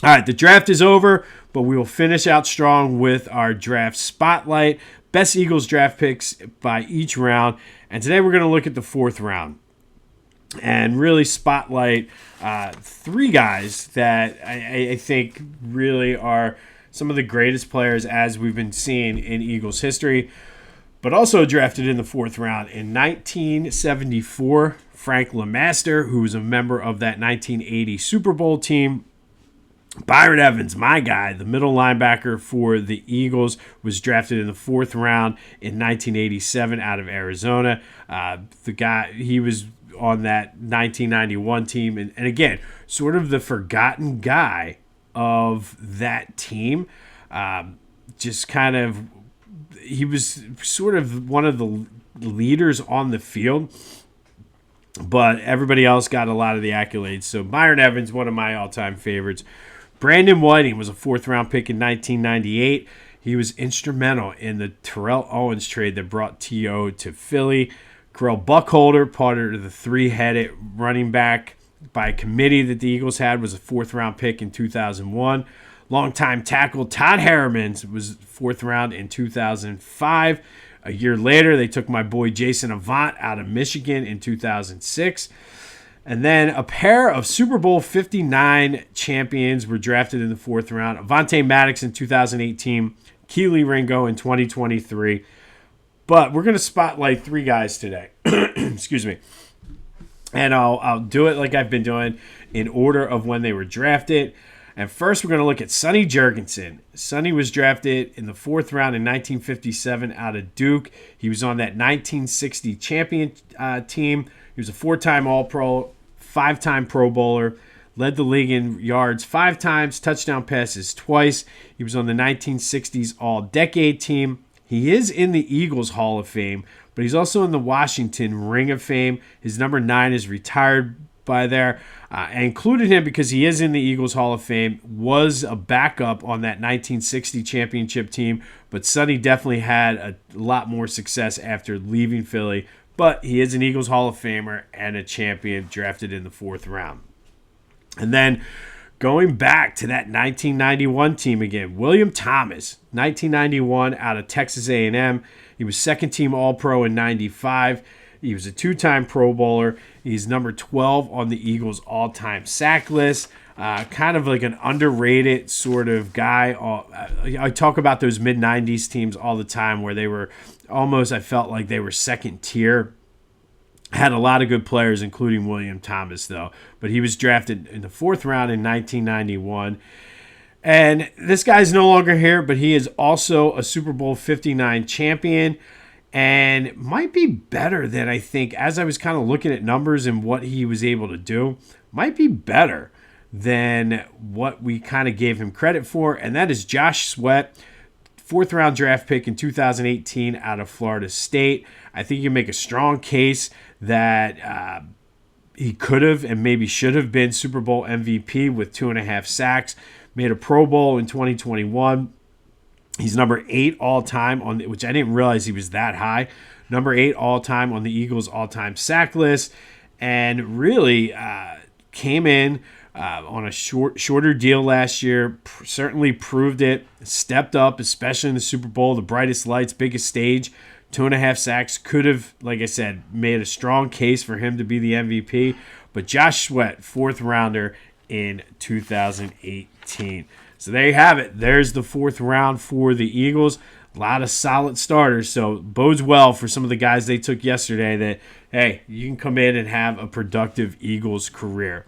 All right, the draft is over, but we will finish out strong with our draft spotlight. Best Eagles draft picks by each round. And today we're going to look at the fourth round and really spotlight three guys that I think really are some of the greatest players as we've been seeing in Eagles history, but also drafted in the fourth round. In 1974, Frank LeMaster, who was a member of that 1980 Super Bowl team. Byron Evans, my guy, the middle linebacker for the Eagles, was drafted in the fourth round in 1987 out of Arizona. The guy, he was on that 1991 team. And again, sort of the forgotten guy of that team. Just kind of, he was sort of one of the leaders on the field, but everybody else got a lot of the accolades. So Byron Evans, one of my all-time favorites. Brandon Whiting was a fourth-round pick in 1998. He was instrumental in the Terrell Owens trade that brought T.O. to Philly. Correll Buckholder, part of the three-headed running back by a committee that the Eagles had, was a fourth-round pick in 2001. Longtime tackle Todd Harriman was fourth round in 2005. A year later, they took my boy Jason Avant out of Michigan in 2006. And then a pair of Super Bowl 59 champions were drafted in the fourth round. Avonte Maddox in 2018, Keely Ringo in 2023. But we're going to spotlight three guys today. Excuse me. And I'll do it like I've been doing in order of when they were drafted. And first, we're going to look at Sonny Jurgensen. Sonny was drafted in the fourth round in 1957 out of Duke. He was on that 1960 champion team. He was a four-time All-Pro, five-time Pro Bowler, led the league in yards 5 times, touchdown passes twice. He was on the 1960s All-Decade team. He is in the Eagles Hall of Fame, but he's also in the Washington Ring of Fame. His number 9 is retired by there. I included him because he is in the Eagles Hall of Fame, was a backup on that 1960 championship team, but Sonny definitely had a lot more success after leaving Philly. But he is an Eagles Hall of Famer and a champion drafted in the fourth round. And then going back to that 1991 team again, William Thomas, 1991 out of Texas A&M. He was second-team All-Pro in 95. He was a 2-time Pro Bowler. He's number 12 on the Eagles' all-time sack list. Kind of like an underrated sort of guy. I talk about those mid-90s teams all the time where they were almost, I felt like they were second tier. Had a lot of good players, including William Thomas, though. But he was drafted in the fourth round in 1991. And this guy's no longer here, but he is also a Super Bowl 59 champion. And might be better than, I think, as I was kind of looking at numbers and what he was able to do, might be better than what we kind of gave him credit for. And that is Josh Sweat, fourth-round draft pick in 2018 out of Florida State. I think you can make a strong case that he could have and maybe should have been Super Bowl MVP with 2.5 sacks. Made a Pro Bowl in 2021. He's number 8 all-time, which I didn't realize he was that high. Number 8 all-time on the Eagles' all-time sack list. And really came in on a shorter deal last year. Certainly proved it. Stepped up, especially in the Super Bowl. The brightest lights, biggest stage. 2.5 sacks. Could have, like I said, made a strong case for him to be the MVP. But Josh Sweat, fourth rounder in 2018. So there you have it. There's the fourth round for the Eagles. A lot of solid starters, so bodes well for some of the guys they took yesterday that, hey, you can come in and have a productive Eagles career.